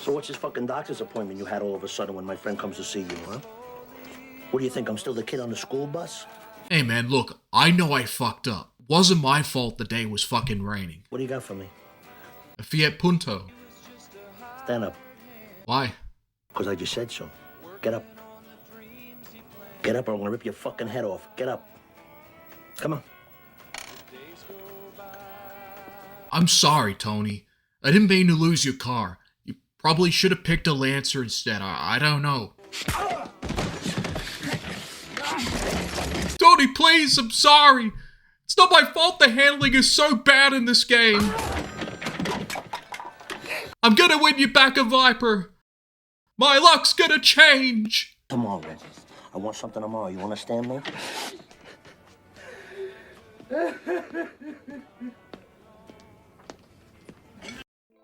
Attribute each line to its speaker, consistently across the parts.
Speaker 1: So what's this fucking doctor's appointment you had all of a sudden when my friend comes to see you, huh? What do you think, I'm still the kid on the school bus?
Speaker 2: Hey man, look, I know I fucked up. Wasn't my fault the day was fucking raining.
Speaker 1: What do you got for me?
Speaker 2: A Fiat Punto.
Speaker 1: Stand up.
Speaker 2: Why?
Speaker 1: Because I just said so. Get up. Get up or I'm gonna rip your fucking head off. Get up. Come on.
Speaker 2: I'm sorry, Tony. I didn't mean to lose your car. You probably should have picked a Lancer instead. I don't know. Tony, please, I'm sorry. It's not my fault the handling is so bad in this game. I'm gonna win you back a Viper. My luck's gonna change.
Speaker 1: Tomorrow. I want something tomorrow. You understand me?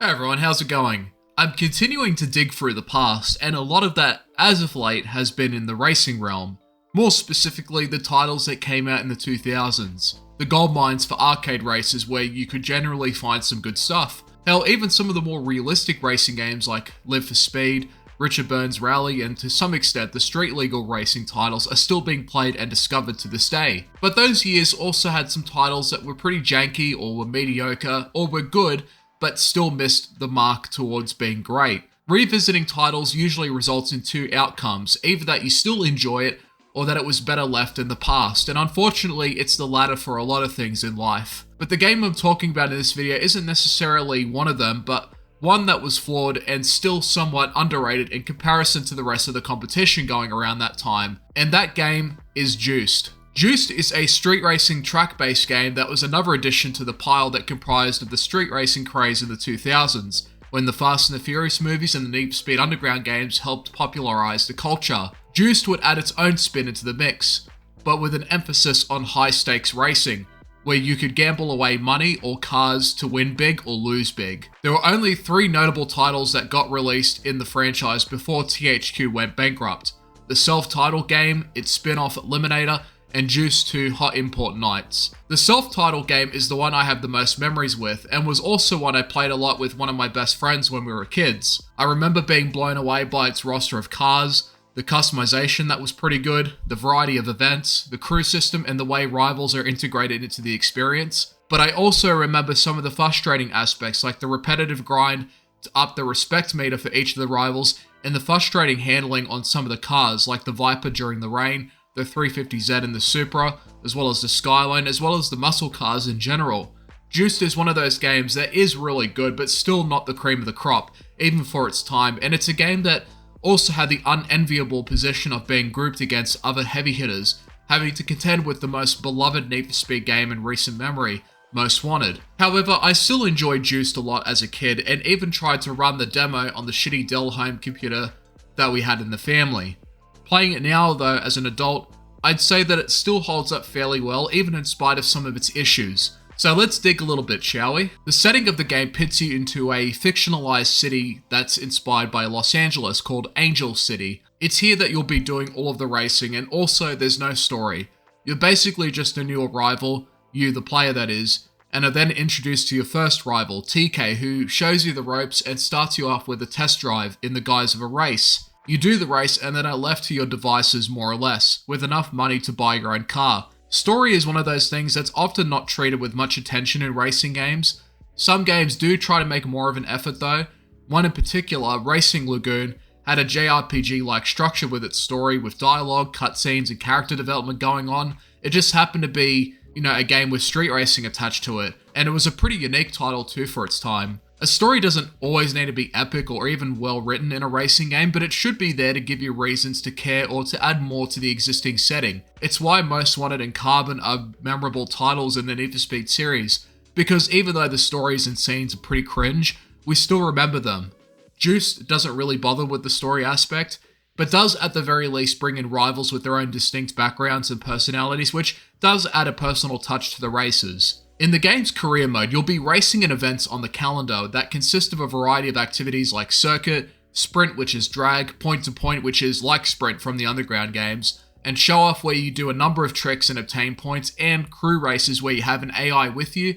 Speaker 2: Hey everyone, how's it going? I'm continuing to dig through the past, and a lot of that, as of late, has been in the racing realm. More specifically, the titles that came out in the 2000s. The gold mines for arcade races where you could generally find some good stuff. Hell, even some of the more realistic racing games like Live for Speed, Richard Burns Rally, and to some extent the street legal racing titles are still being played and discovered to this day. But those years also had some titles that were pretty janky or were mediocre or were good, but still missed the mark towards being great. Revisiting titles usually results in two outcomes, either that you still enjoy it, or that it was better left in the past, and unfortunately it's the latter for a lot of things in life. But the game I'm talking about in this video isn't necessarily one of them, but one that was flawed and still somewhat underrated in comparison to the rest of the competition going around that time, and that game is Juiced. Juiced is a street racing track-based game that was another addition to the pile that comprised of the street racing craze in the 2000s, when the Fast and the Furious movies and the Need for Speed Underground games helped popularize the culture. Juiced would add its own spin into the mix, but with an emphasis on high-stakes racing, where you could gamble away money or cars to win big or lose big. There were only 3 notable titles that got released in the franchise before THQ went bankrupt: the self-titled game, its spin-off Eliminator, and Juiced 2 Hot Import Nights. The self-titled game is the one I have the most memories with, and was also one I played a lot with one of my best friends when we were kids. I remember being blown away by its roster of cars, the customization that was pretty good, the variety of events, the crew system, and the way rivals are integrated into the experience. But I also remember some of the frustrating aspects, like the repetitive grind to up the respect meter for each of the rivals, and the frustrating handling on some of the cars, like the Viper during the rain, the 350Z and the Supra, as well as the Skyline, as well as the muscle cars in general. Juiced is one of those games that is really good, but still not the cream of the crop, even for its time, and it's a game that also had the unenviable position of being grouped against other heavy hitters, having to contend with the most beloved Need for Speed game in recent memory, Most Wanted. However, I still enjoyed Juiced a lot as a kid, and even tried to run the demo on the shitty Dell home computer that we had in the family. Playing it now, though, as an adult, I'd say that it still holds up fairly well, even in spite of some of its issues. So let's dig a little bit, shall we? The setting of the game pits you into a fictionalized city that's inspired by Los Angeles called Angel City. It's here that you'll be doing all of the racing, and also there's no story. You're basically just a new arrival, you the player that is, and are then introduced to your first rival, TK, who shows you the ropes and starts you off with a test drive in the guise of a race. You do the race and then are left to your devices more or less, with enough money to buy your own car. Story is one of those things that's often not treated with much attention in racing games. Some games do try to make more of an effort though. One in particular, Racing Lagoon, had a JRPG-like structure with its story, with dialogue, cutscenes, and character development going on. It just happened to be, a game with street racing attached to it, and it was a pretty unique title too for its time. A story doesn't always need to be epic or even well written in a racing game, but it should be there to give you reasons to care or to add more to the existing setting. It's why Most Wanted and Carbon are memorable titles in the Need for Speed series, because even though the stories and scenes are pretty cringe, we still remember them. Juiced doesn't really bother with the story aspect, but does at the very least bring in rivals with their own distinct backgrounds and personalities, which does add a personal touch to the races. In the game's career mode, you'll be racing in events on the calendar that consist of a variety of activities like circuit, sprint, which is drag, point to point, which is like sprint from the Underground games, and show off, where you do a number of tricks and obtain points, and crew races where you have an AI with you,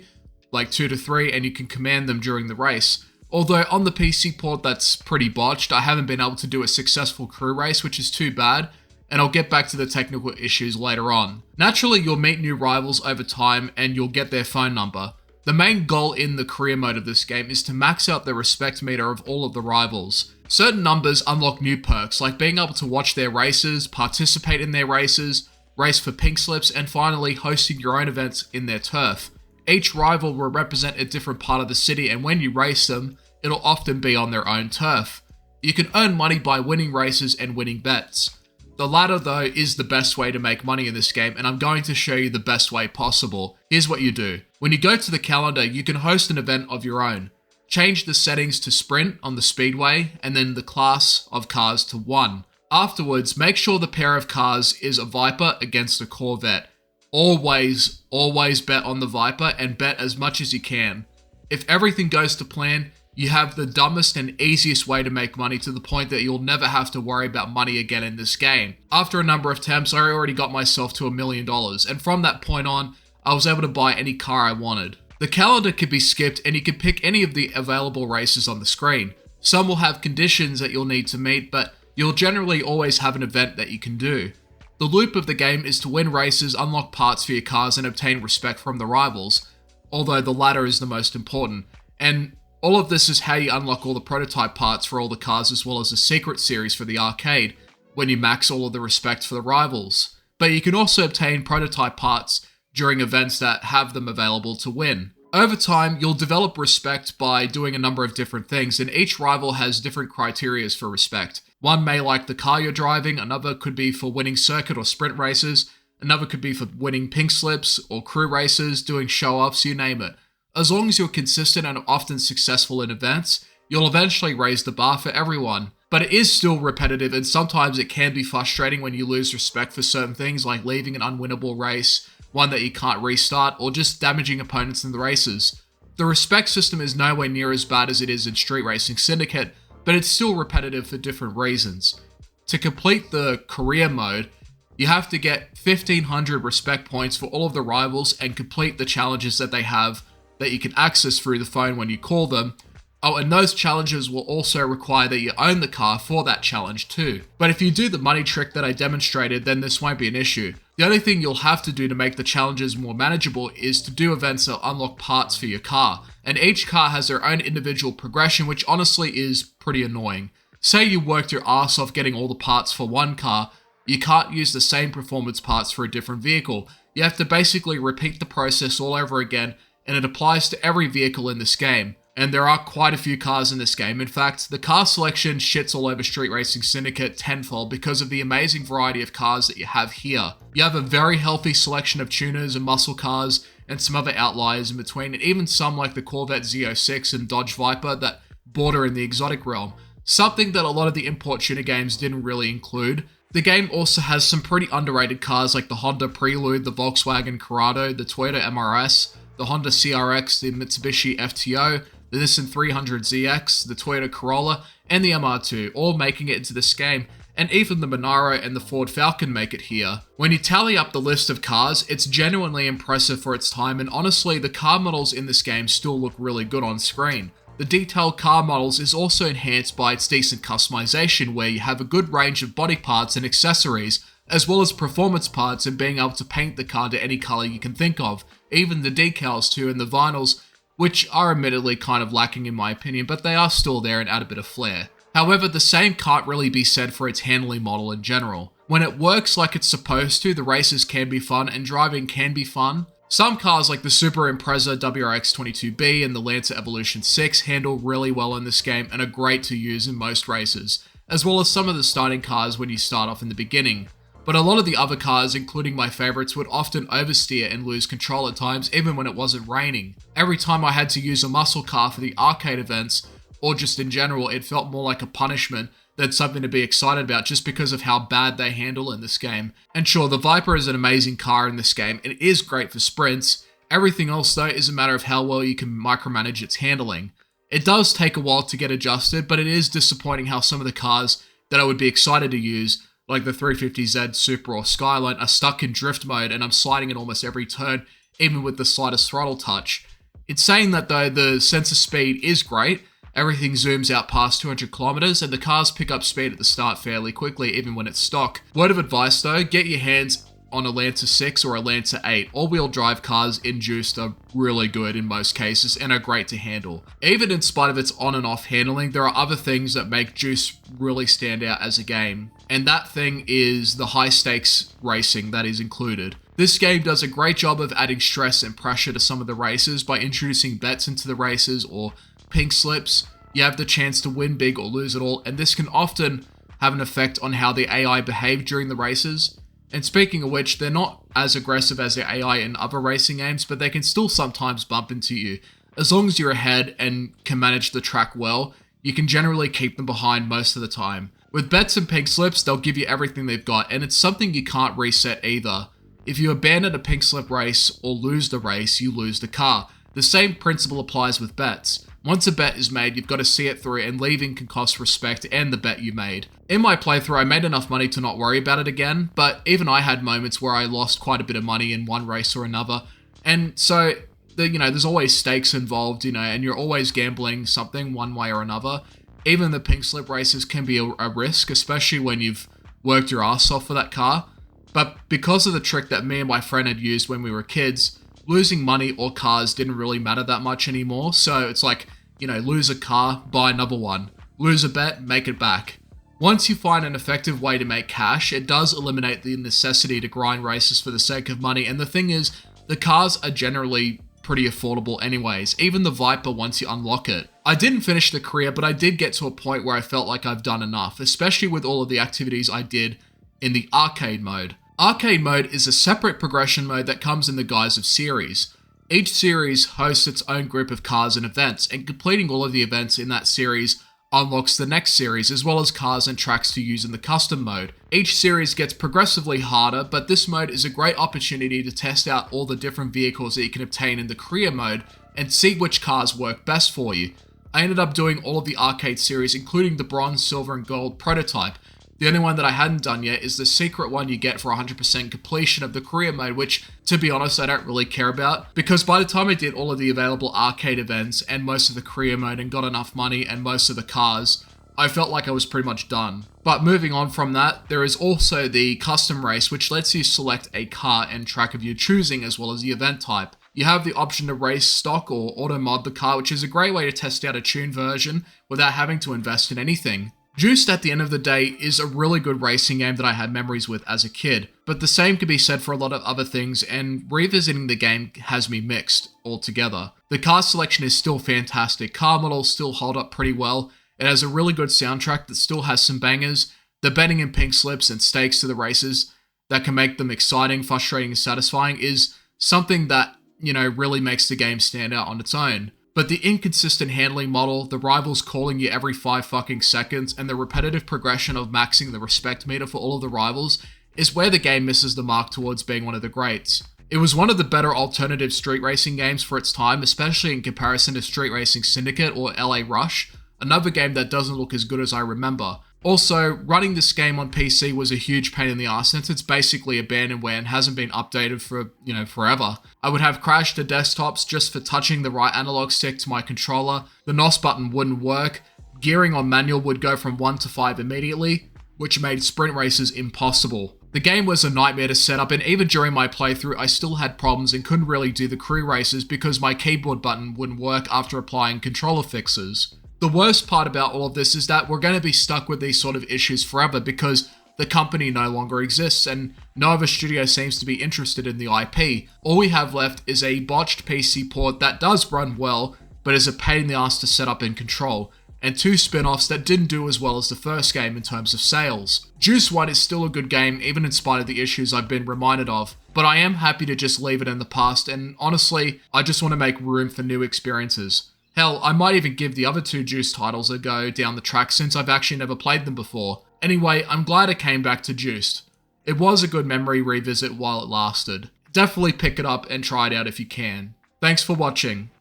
Speaker 2: like 2 to 3, and you can command them during the race. Although on the PC port that's pretty botched, I haven't been able to do a successful crew race, which is too bad, and I'll get back to the technical issues later on. Naturally, you'll meet new rivals over time and you'll get their phone number. The main goal in the career mode of this game is to max out the respect meter of all of the rivals. Certain numbers unlock new perks, like being able to watch their races, participate in their races, race for pink slips, and finally hosting your own events in their turf. Each rival will represent a different part of the city, and when you race them, it'll often be on their own turf. You can earn money by winning races and winning bets. The latter, though, is the best way to make money in this game, and I'm going to show you the best way possible. Here's what you do. When you go to the calendar, you can host an event of your own. Change the settings to sprint on the speedway, and then the class of cars to 1. Afterwards, make sure the pair of cars is a Viper against a Corvette. Always bet on the Viper and bet as much as you can. If everything goes to plan, you have the dumbest and easiest way to make money to the point that you'll never have to worry about money again in this game. After a number of attempts, I already got myself to $1 million, and from that point on, I was able to buy any car I wanted. The calendar could be skipped and you can pick any of the available races on the screen. Some will have conditions that you'll need to meet, but you'll generally always have an event that you can do. The loop of the game is to win races, unlock parts for your cars, and obtain respect from the rivals, although the latter is the most important. And all of this is how you unlock all the prototype parts for all the cars, as well as a secret series for the arcade, when you max all of the respect for the rivals. But you can also obtain prototype parts during events that have them available to win. Over time, you'll develop respect by doing a number of different things, and each rival has different criteria for respect. One may like the car you're driving, another could be for winning circuit or sprint races, another could be for winning pink slips or crew races, doing show-offs, you name it. As long as you're consistent and often successful in events, you'll eventually raise the bar for everyone. But it is still repetitive, and sometimes it can be frustrating when you lose respect for certain things, like leaving an unwinnable race, one that you can't restart, or just damaging opponents in the races. The respect system is nowhere near as bad as it is in Street Racing Syndicate, but it's still repetitive for different reasons. To complete the career mode, you have to get 1500 respect points for all of the rivals and complete the challenges that they have that you can access through the phone when you call them. Oh, and those challenges will also require that you own the car for that challenge too. But if you do the money trick that I demonstrated, then this won't be an issue. The only thing you'll have to do to make the challenges more manageable is to do events that unlock parts for your car. And each car has their own individual progression, which honestly is pretty annoying. Say you worked your ass off getting all the parts for one car, you can't use the same performance parts for a different vehicle. You have to basically repeat the process all over again, and it applies to every vehicle in this game. And there are quite a few cars in this game. In fact, the car selection shits all over Street Racing Syndicate tenfold because of the amazing variety of cars that you have here. You have a very healthy selection of tuners and muscle cars, and some other outliers in between, and even some like the Corvette Z06 and Dodge Viper that border in the exotic realm. Something that a lot of the import tuner games didn't really include. The game also has some pretty underrated cars like the Honda Prelude, the Volkswagen Corrado, the Toyota MRS, the Honda CRX, the Mitsubishi FTO, the Nissan 300ZX, the Toyota Corolla, and the MR2, all making it into this game, and even the Monaro and the Ford Falcon make it here. When you tally up the list of cars, it's genuinely impressive for its time, and honestly, the car models in this game still look really good on screen. The detailed car models is also enhanced by its decent customization, where you have a good range of body parts and accessories, as well as performance parts and being able to paint the car to any color you can think of, even the decals too and the vinyls, which are admittedly kind of lacking in my opinion, but they are still there and add a bit of flair. However, the same can't really be said for its handling model in general. When it works like it's supposed to, the races can be fun and driving can be fun. Some cars like the Super Impreza WRX22B and the Lancer Evolution 6 handle really well in this game and are great to use in most races, as well as some of the starting cars when you start off in the beginning. But a lot of the other cars, including my favorites, would often oversteer and lose control at times, even when it wasn't raining. Every time I had to use a muscle car for the arcade events, or just in general, it felt more like a punishment than something to be excited about just because of how bad they handle in this game. And sure, the Viper is an amazing car in this game, and it is great for sprints. Everything else though is a matter of how well you can micromanage its handling. It does take a while to get adjusted, but it is disappointing how some of the cars that I would be excited to use, like the 350Z Super or Skyline, are stuck in drift mode and I'm sliding at almost every turn, even with the slightest throttle touch. It's saying that though, the sense of speed is great, everything zooms out past 200 kilometers and the cars pick up speed at the start fairly quickly even when it's stock. Word of advice though, get your hands on a Lancer 6 or a Lancer 8. All-wheel drive cars in Juiced are really good in most cases and are great to handle. Even in spite of its on and off handling, there are other things that make Juiced really stand out as a game. And that thing is the high stakes racing that is included. This game does a great job of adding stress and pressure to some of the races by introducing bets into the races or pink slips. You have the chance to win big or lose it all, and this can often have an effect on how the AI behave during the races. And speaking of which, they're not as aggressive as the AI in other racing games, but they can still sometimes bump into you. As long as you're ahead and can manage the track well, you can generally keep them behind most of the time. With bets and pink slips, they'll give you everything they've got, and it's something you can't reset either. If you abandon a pink slip race or lose the race, you lose the car. The same principle applies with bets. Once a bet is made, you've got to see it through, and leaving can cost respect and the bet you made. In my playthrough, I made enough money to not worry about it again, but even I had moments where I lost quite a bit of money in one race or another. And so, there's always stakes involved, and you're always gambling something one way or another. Even the pink slip races can be a risk, especially when you've worked your ass off for that car. But because of the trick that me and my friend had used when we were kids, losing money or cars didn't really matter that much anymore. So it's like, lose a car, buy another one. Lose a bet, make it back. Once you find an effective way to make cash, it does eliminate the necessity to grind races for the sake of money. And the thing is, the cars are generally pretty affordable anyways, even the Viper once you unlock it. I didn't finish the career, but I did get to a point where I felt like I've done enough, especially with all of the activities I did in the arcade mode. Arcade mode is a separate progression mode that comes in the guise of series. Each series hosts its own group of cars and events, and completing all of the events in that series unlocks the next series, as well as cars and tracks to use in the custom mode. Each series gets progressively harder, but this mode is a great opportunity to test out all the different vehicles that you can obtain in the career mode and see which cars work best for you. I ended up doing all of the arcade series, including the bronze, silver, and gold prototype. The only one that I hadn't done yet is the secret one you get for 100% completion of the career mode, which, to be honest, I don't really care about, because by the time I did all of the available arcade events and most of the career mode and got enough money and most of the cars, I felt like I was pretty much done. But moving on from that, there is also the custom race, which lets you select a car and track of your choosing, as well as the event type. You have the option to race stock or auto mod the car, which is a great way to test out a tuned version without having to invest in anything. Juiced, at the end of the day, is a really good racing game that I had memories with as a kid, but the same can be said for a lot of other things, and revisiting the game has me mixed altogether. The car selection is still fantastic, car models still hold up pretty well, it has a really good soundtrack that still has some bangers, the betting and pink slips and stakes to the races that can make them exciting, frustrating, and satisfying is something that, really makes the game stand out on its own. But the inconsistent handling model, the rivals calling you every 5 fucking seconds, and the repetitive progression of maxing the respect meter for all of the rivals is where the game misses the mark towards being one of the greats. It was one of the better alternative street racing games for its time, especially in comparison to Street Racing Syndicate or LA Rush, another game that doesn't look as good as I remember. Also, running this game on PC was a huge pain in the ass since it's basically abandonware and hasn't been updated for, forever. I would have crashed the desktops just for touching the right analog stick to my controller, the NOS button wouldn't work, gearing on manual would go from 1 to 5 immediately, which made sprint races impossible. The game was a nightmare to set up, and even during my playthrough I still had problems and couldn't really do the career races because my keyboard button wouldn't work after applying controller fixes. The worst part about all of this is that we're going to be stuck with these sort of issues forever because the company no longer exists and no other studio seems to be interested in the IP. All we have left is a botched PC port that does run well, but is a pain in the ass to set up and control, and 2 spin-offs that didn't do as well as the first game in terms of sales. Juice 1 is still a good game, even in spite of the issues I've been reminded of, but I am happy to just leave it in the past, and honestly, I just want to make room for new experiences. Hell, I might even give the other 2 Juice titles a go down the track since I've actually never played them before. Anyway, I'm glad I came back to Juiced. It was a good memory revisit while it lasted. Definitely pick it up and try it out if you can. Thanks for watching.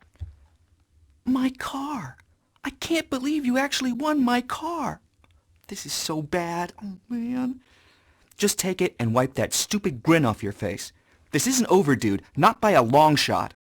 Speaker 3: My car! I can't believe you actually won my car! This is so bad. Oh man. Just take it and wipe that stupid grin off your face. This isn't over, dude. Not by a long shot.